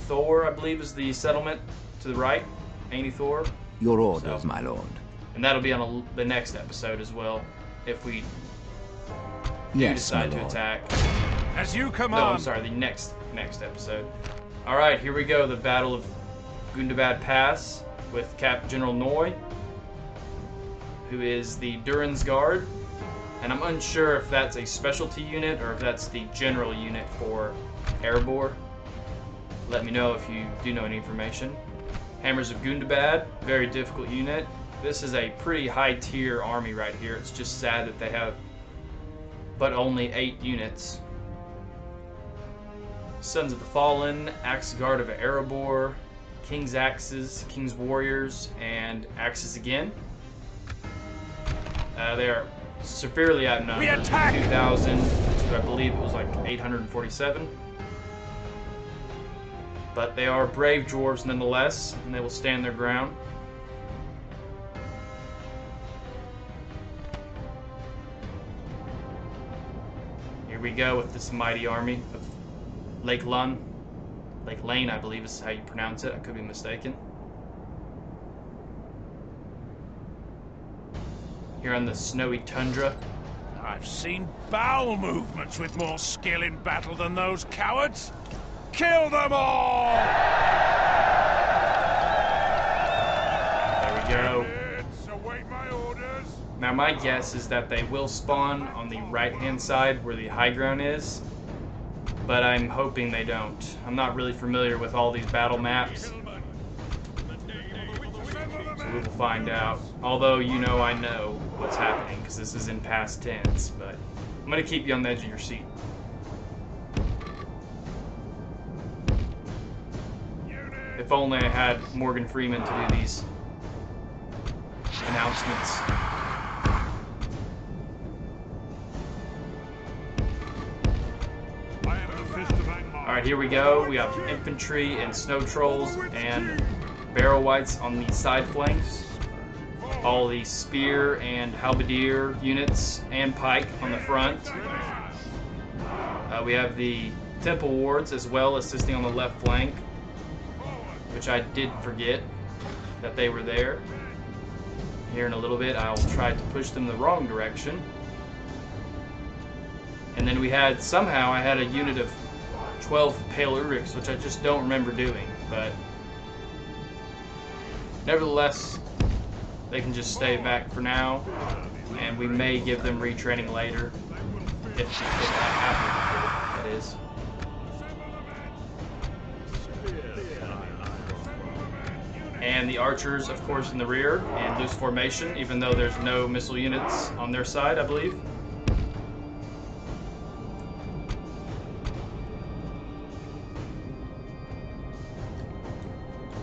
C: Thor, I believe, is the settlement to the right. Thor.
D: Your orders, my lord.
C: And that'll be on the next episode as well, if we do decide to attack.
B: As you command.
C: No, I'm sorry, the next episode. All right, here we go. The Battle of Gundabad Pass with Cap General Noy, who is the Durin's Guard, and I'm unsure if that's a specialty unit or if that's the general unit for Erebor. Let me know if you do know any information. Hammers of Gundabad, very difficult unit. This is a pretty high tier army right here. It's just sad that they have but only 8 units. Sons of the Fallen, Axe Guard of Erebor, King's Axes, King's Warriors, and Axes again. They are severely outnumbered.
B: We attack!
C: 2,000 to, I believe it was like 847. But they are brave dwarves nonetheless, and they will stand their ground. Here we go with this mighty army of Lake Lane, I believe is how you pronounce it. I could be mistaken. Here on the snowy tundra.
B: I've seen bowel movements with more skill in battle than those cowards. Kill them all!
C: There we go.
B: Await my orders.
C: Now my guess is that they will spawn on the right-hand side where the high ground is, but I'm hoping they don't. I'm not really familiar with all these battle maps, so we will find out. Although, you know, I know what's happening because this is in past tense, but I'm going to keep you on the edge of your seat. If only I had Morgan Freeman to do these announcements. Alright, here we go. We have infantry and snow trolls and barrel whites on the side flanks. All the spear and halberdier units and pike on the front. We have the temple wards as well assisting on the left flank, which I did forget that they were there. Here in a little bit I'll try to push them the wrong direction. And then we had, somehow I had a unit of 12 Pale Uriks, which I just don't remember doing, but nevertheless they can just stay back for now, and we may give them retraining later if that happens, that is. And the archers, of course, in the rear and loose formation, even though there's no missile units on their side, I believe.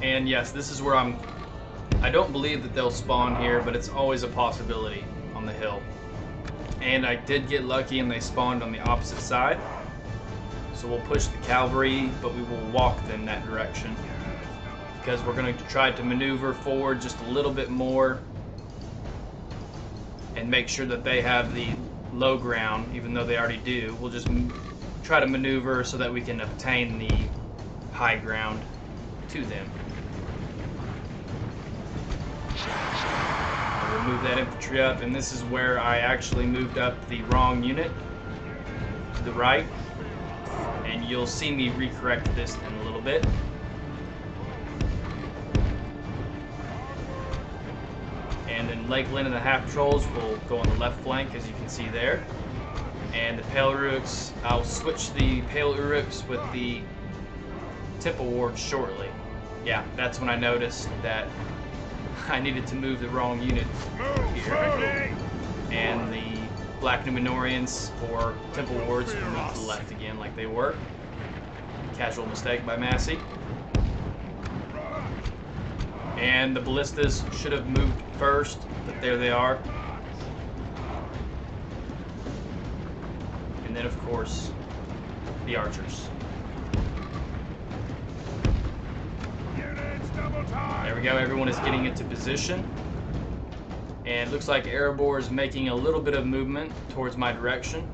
C: And yes, this is where I don't believe that they'll spawn here, but it's always a possibility on the hill. And I did get lucky and they spawned on the opposite side. So we'll push the cavalry, but we will walk them that direction, because we're going to try to maneuver forward just a little bit more and make sure that they have the low ground, even though they already do. We'll just try to maneuver so that we can obtain the high ground to them. We'll move that infantry up, and this is where I actually moved up the wrong unit to the right, and you'll see me recorrect this in a little bit. Lakeland and the half trolls will go on the left flank, as you can see there. And the Pale Uruks, I'll switch the Pale Uruks with the Temple Wards shortly. Yeah, that's when I noticed that I needed to move the wrong unit here. And the Black Numenorians or Temple Wards will move to the left again like they were. Casual mistake by Massey. And the ballistas should have moved first, but there they are. And then, of course, the archers. There we go, everyone is getting into position. And it looks like Erebor is making a little bit of movement towards my direction.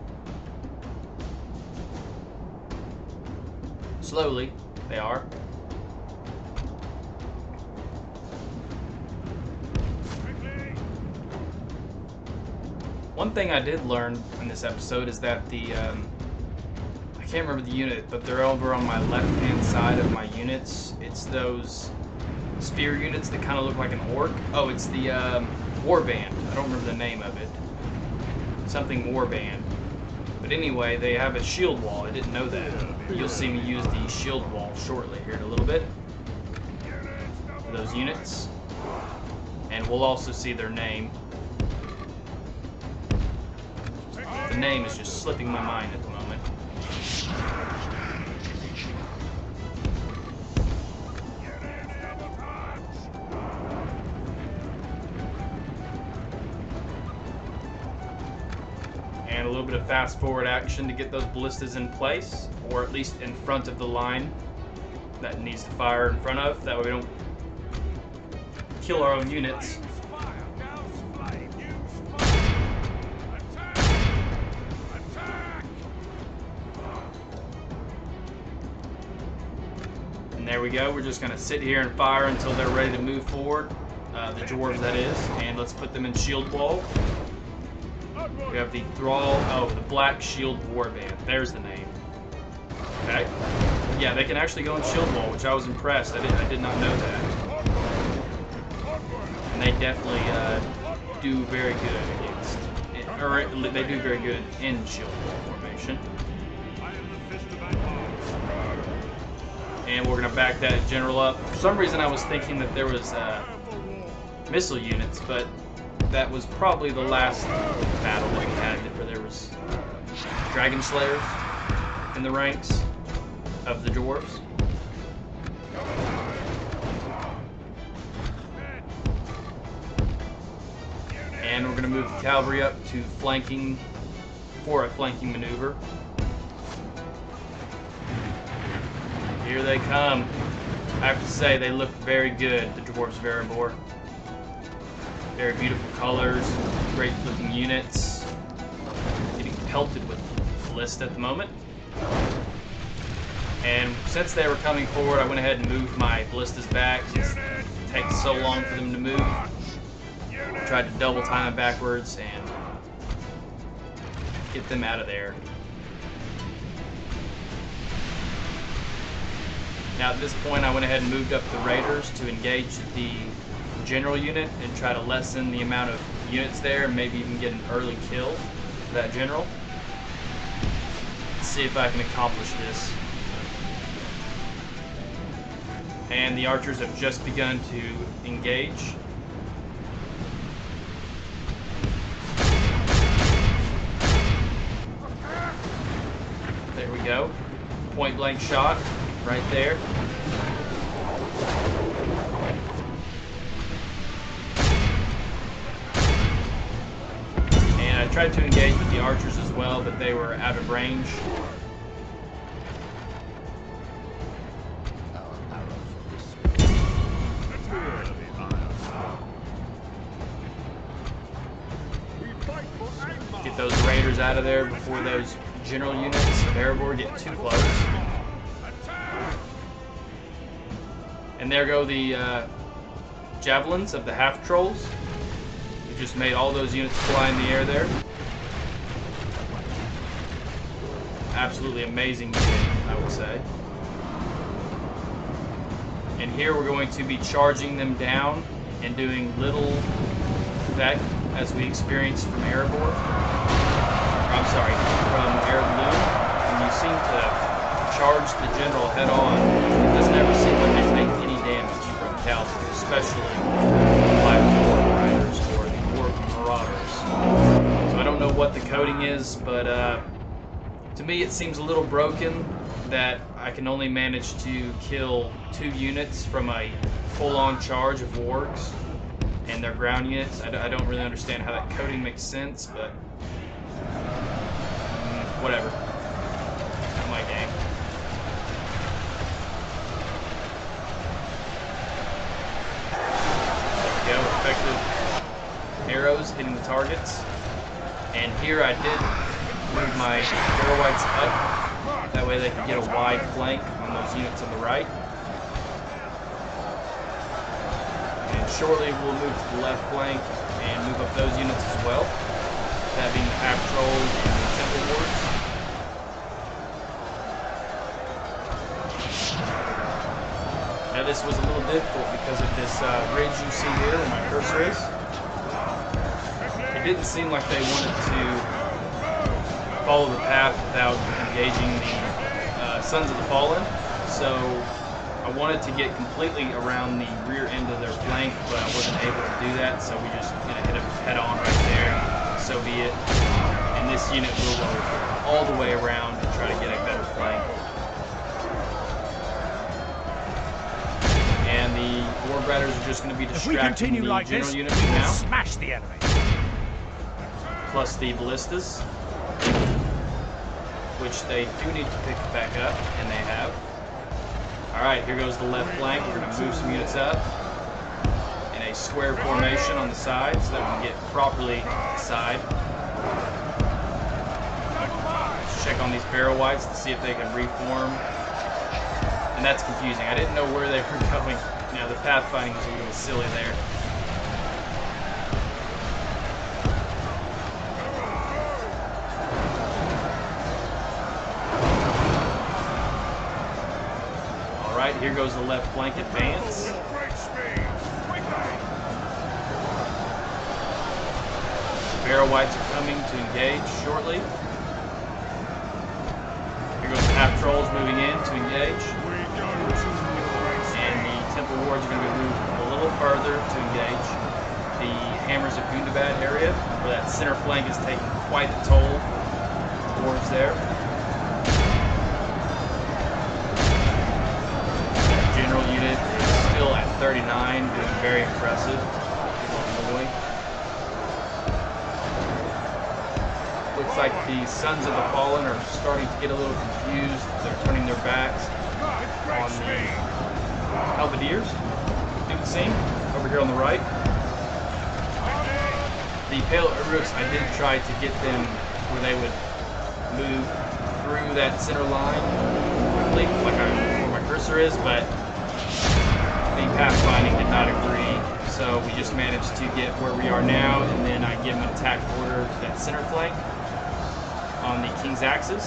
C: Slowly, they are. One thing I did learn in this episode is that the, I can't remember the unit, but they're over on my left-hand side of my units. It's those spear units that kind of look like an orc. Oh, it's the warband. I don't remember the name of it. Something warband. But anyway, they have a shield wall. I didn't know that. You'll see me use the shield wall shortly here in a little bit for those units. And we'll also see their name. The name is just slipping my mind at the moment. And a little bit of fast forward action to get those ballistas in place, or at least in front of the line that needs to fire in front of. That way we don't kill our own units. And there we go. We're just going to sit here and fire until they're ready to move forward. The dwarves, that is. And let's put them in shield wall. We have the Thrall, the Black Shield Warband. There's the name. Okay. Yeah, they can actually go in shield wall, which I was impressed. I did not know that. And they definitely do very good against, or they do very good in shield wall formation. And we're gonna back that general up. For some reason, I was thinking that there was missile units, but that was probably the last battle that we had where there was dragon slayers in the ranks of the dwarves. And we're going to move the cavalry up to flanking for a flanking maneuver. Here they come. I have to say they look very good, the dwarves of Erebor. Very beautiful colors, great looking units. Getting pelted with ballista at the moment. And since they were coming forward, I went ahead and moved my ballistas back since it takes so long for them to move. I tried to double time them backwards and get them out of there. Now at this point, I went ahead and moved up the raiders to engage the general unit and try to lessen the amount of units there and maybe even get an early kill for that general. Let's see if I can accomplish this. And the archers have just begun to engage. There we go. Point blank shot right there. I tried to engage with the archers as well, but they were out of range. Get those raiders out of there before those general units of Erebor get too close. And there go the javelins of the half trolls. Just made all those units fly in the air there. Absolutely amazing unit, I would say. And here we're going to be charging them down and doing little effect as we experienced from Erebor. I'm sorry, from Ar-arduniam. When you seem to charge the general head on, it doesn't ever seem like they take any damage from Kazad, especially Black Orc Riders or the Orc Marauders. So I don't know what the coding is, but to me it seems a little broken that I can only manage to kill 2 units from a full-on charge of wargs and their ground units. I don't really understand how that coding makes sense, but whatever. Not my game. There we go, effective arrows hitting the targets. And here I did move my barrel whites up. That way they can get a wide flank on those units on the right. And shortly we'll move to the left flank and move up those units as well. That being the half trolls and the temple wards. Now this was a little difficult because of this ridge you see here where my cursor is. It didn't seem like they wanted to follow the path without engaging the Sons of the Fallen, so I wanted to get completely around the rear end of their flank, but I wasn't able to do that, so we just hit them head on right there, so be it. And this unit will go all the way around and try to get a better flank. And the Warg Riders are just going to be distracting the
B: like
C: general
B: this,
C: units
B: we will
C: now,
B: smash the enemy.
C: plus the ballistas, which they do need to pick back up, and they have. Alright, here goes the left flank. We're going to move some units up in a square formation on the side so that we can get properly aside. Let's check on these barrel whites to see if they can reform. And that's confusing. I didn't know where they were going. Now, the pathfinding was a little silly there. Alright, here goes the left flank advance. Barrel whites are coming to engage shortly. Here goes the half trolls moving in to engage. And the temple wards are going to be moved a little further to engage the Hammers of Gundabad area, where that center flank is taking quite a toll. Wards there. General unit is still at 39, doing very impressive. Looks like the Sons of the Fallen are starting to get a little confused. They're turning their backs on the Halberdiers. Do the same over here on the right. The Pale Uruks, I did try to get them where they would move through that center line quickly, like where my cursor is, but the pathfinding did not agree, so we just managed to get where we are now, and then I give them an attack order to that center flank on the King's axis.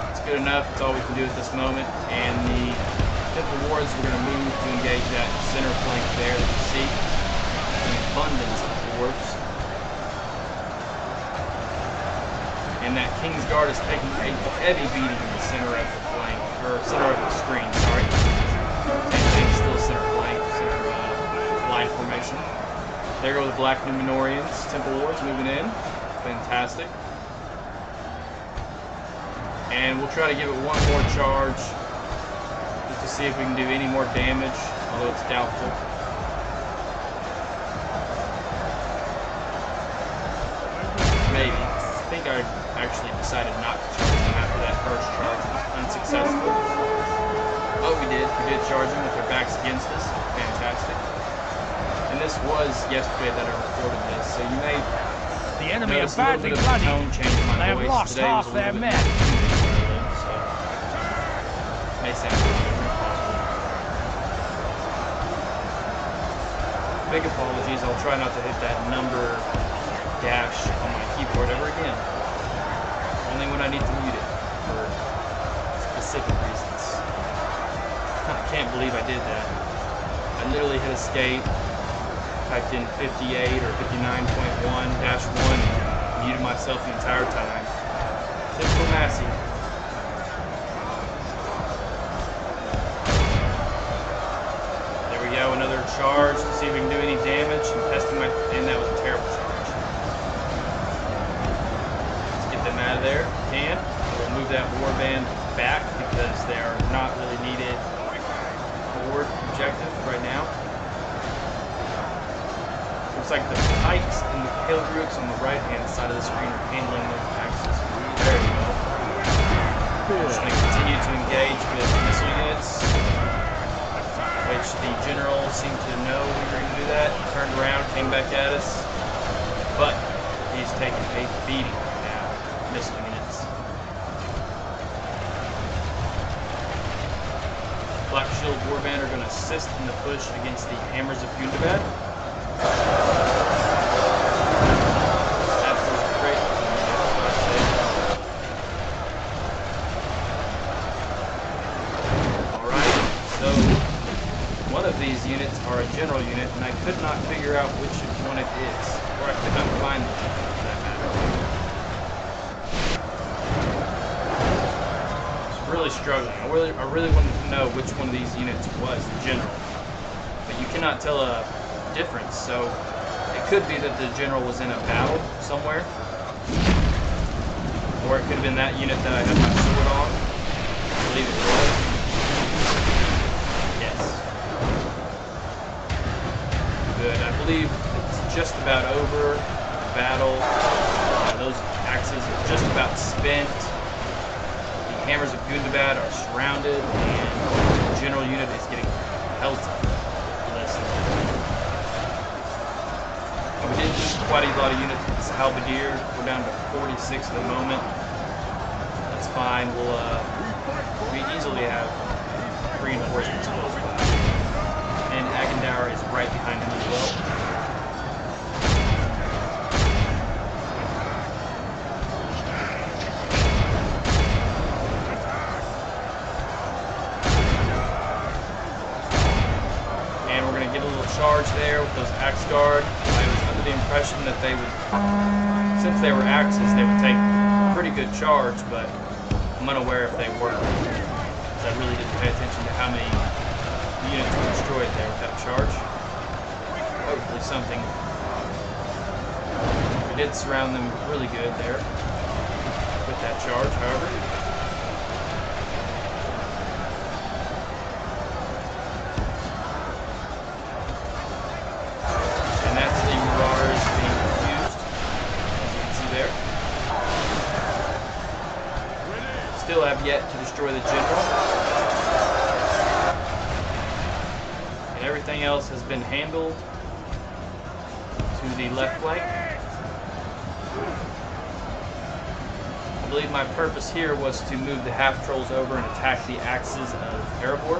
C: It's good enough, it's all we can do at this moment, and the Temple Wards, we're going to move to engage that center flank there that you see. An abundance of dwarves. And that King's Guard is taking a heavy beating in the center of the flank, or center of the screen, sorry. And still center flank, center line formation. There go the Black Numenorians, Temple Wards moving in. Fantastic. And we'll try to give it one more charge just to see if we can do any more damage, although it's doubtful. Maybe. I think I actually decided not to charge them after that first charge was unsuccessful. Oh, we did. We did charge them with their backs against us. Fantastic. And this was yesterday that I recorded this, so you may
B: The enemy are
C: notice a little
B: badly
C: bit of
B: bloody.
C: tone change in my
B: They have
C: voice.
B: lost
C: Today was
B: half
C: a
B: their
C: little bit
B: men.
C: more so may sound a little different. Big apologies. I'll try not to hit that number dash on my keyboard ever again. Only when I need to mute it for specific reasons. I can't believe I did that. I literally hit escape, typed in 58 or 59.1-1, muted myself the entire time. Typical Massey. There we go, another charge to see if we can do any damage. And that was a terrible charge. Let's get them out of there. Can. We'll move that warband back because they are not really needed forward objective right now. Looks like the pikes and the pale groups on the right-hand side of the screen are handling those axes very well. We're just going to continue to engage with missile units, which the general seemed to know we were going to do that. He turned around, came back at us, but he's taking a beating now. Missile units. Black Shield Warband are going to assist in the push against the Hammers of Gundabad. Absolutely great. Alright, so one of these units are a general unit, and I could not figure out which one it is. Or I could not find them, for that matter. Really struggling. I really wanted to know which one of these units was the general, but you cannot tell a difference. So it could be that the general was in a battle somewhere, or it could have been that unit that I had my sword on. I believe it was. Yes. Good. I believe it's just about over. The battle. Those axes are just about spent. Hammers of Gundabad are surrounded, and the general unit is getting pelted. We didn't lose quite a lot of units with this halberdier. We're down to 46 at the moment. That's fine. We easily have reinforcements close by. And Agendour is right behind him as well. Charge there with those axe guard. I was under the impression that they would, since they were axes, they would take a pretty good charge, but I'm unaware if they were. I really didn't pay attention to how many units were destroyed there with that charge. Hopefully something. We did surround them really good there with that charge, however. Still have yet to destroy the general. And everything else has been handled to the left flank. I believe my purpose here was to move the half-trolls over and attack the axes of Erebor.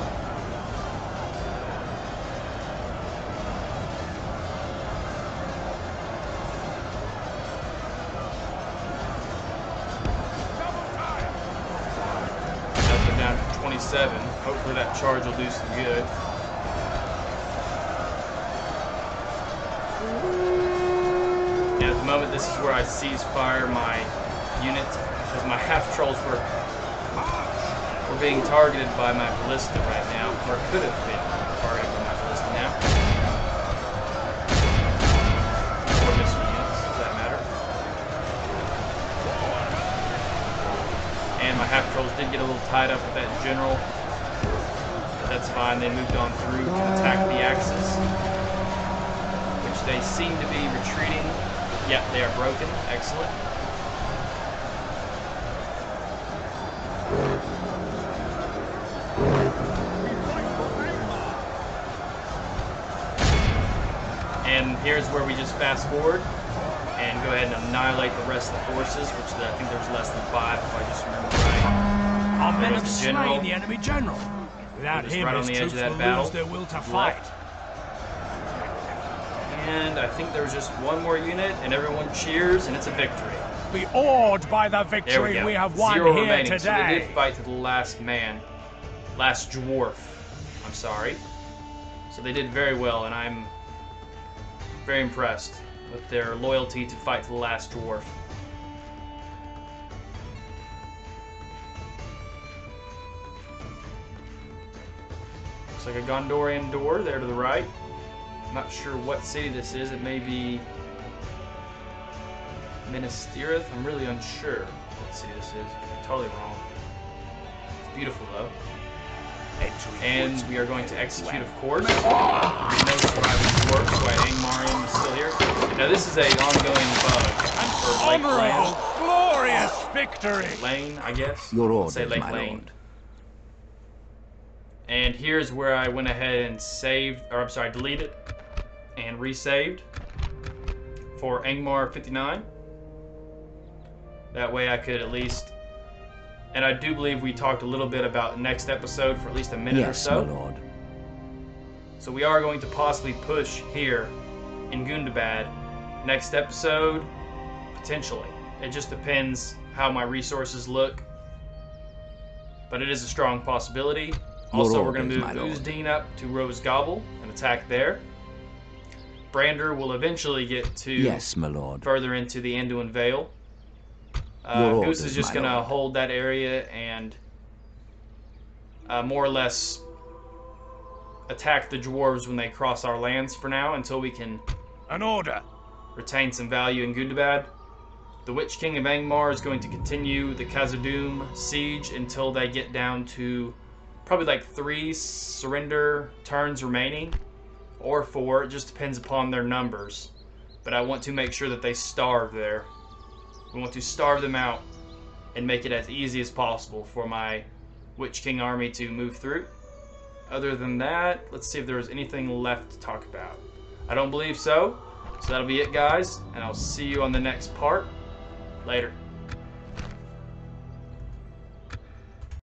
C: Hopefully that charge will do some good. And at the moment, this is where I cease fire my units, because my half-trolls were being targeted by my ballista right now, or could have been targeted by my ballista now. Or missile units, for that matter. And my half-trolls did get a little tied up with that general. That's fine. They moved on through to attack the axes, which they seem to be retreating. Yeah, they are broken. Excellent. And here's where we just fast forward and go ahead and annihilate the rest of the forces, which I think there was less than 5, if I just remember right.
B: Our men have slain the enemy general. Without him,
C: right on the edge of that battle.
B: Lose their will to fight.
C: And I think there was just one more unit, and everyone cheers, and it's a victory.
B: Be awed by the victory we have won
C: 0
B: here
C: remaining.
B: today.
C: So they did fight to the last man, last dwarf. I'm sorry. So they did very well, and I'm Very impressed with their loyalty to fight to the last dwarf. Looks like a Gondorian door there to the right. I'm not sure what city this is. It may be Minas Tirith. I'm really unsure what city this is. I'm totally wrong. It's beautiful though. And we are going to execute, of course. No surviving dwarfs, so Angmarim is still here. Now this is a ongoing bug.
B: Honorable, glorious victory!
C: Lane, I guess.
D: Your
C: Let's say
D: orders,
C: Lake
D: my
C: Lane.
D: lord.
C: And here's where I went ahead and saved, or I'm sorry, deleted and resaved for Angmar 59. That way I could at least, and I do believe we talked a little bit about next episode for at least a minute or
D: Yes,
C: so.
D: my lord.
C: So we are going to possibly push here in Gundabad next episode, potentially. It just depends how my resources look, but it is a strong possibility. Also, we're going to move Uzdeen up to Rose Gobble and attack there. Brander will eventually get to
D: Yes, my lord.
C: further into the Anduin Vale.
D: Your
C: Goose is
D: orders,
C: just
D: my
C: going to
D: lord.
C: hold that area and more or less attack the dwarves when they cross our lands for now until we can
B: An order.
C: retain some value in Gundabad. The Witch King of Angmar is going to continue the Khazad-Dum siege until they get down to probably like 3 surrender turns remaining, or 4. It just depends upon their numbers. But I want to make sure that they starve there. We want to starve them out and make it as easy as possible for my Witch King army to move through. Other than that, let's see if there's anything left to talk about. I don't believe so. So that'll be it, guys, and I'll see you on the next part. Later.